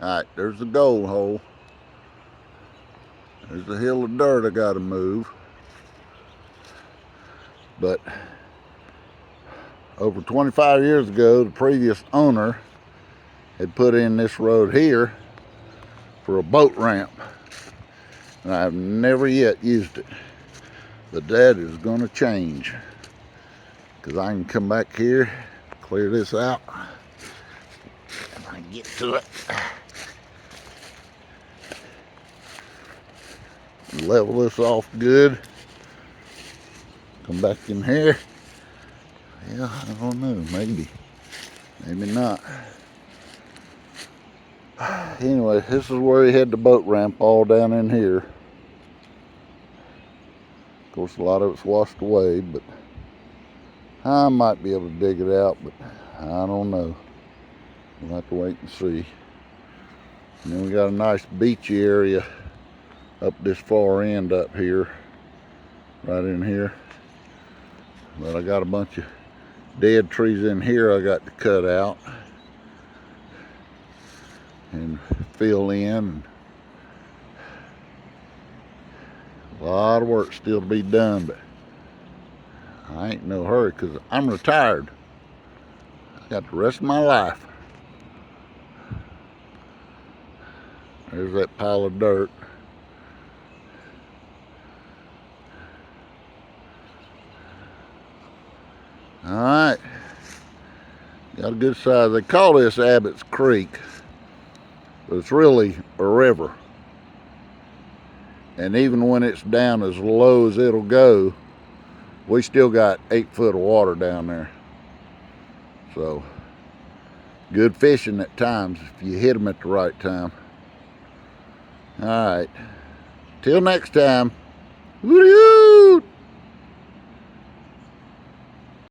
Alright, there's the gold hole. There's the hill of dirt I gotta move. But over 25 years ago, the previous owner had put in this road here for a boat ramp. And I've never yet used it. But that is gonna change. Because I can come back here, clear this out, and I can get to it. Level this off good. Come back in here. Yeah, I don't know, maybe not. Anyway, this is where he had the boat ramp all down in here. Of course, a lot of it's washed away, but I might be able to dig it out, but I don't know. We'll have to wait and see. And then we got a nice beachy area up this far end up here, right in here. But I got a bunch of dead trees in here I got to cut out and fill in. A lot of work still to be done, but I ain't in no hurry because I'm retired. I got the rest of my life. There's that pile of dirt. Alright, got a good size. They call this Abbott's Creek, but it's really a river. And even when it's down as low as it'll go, we still got 8 foot of water down there. So, good fishing at times if you hit them at the right time. Alright, till next time. Woo-hoo!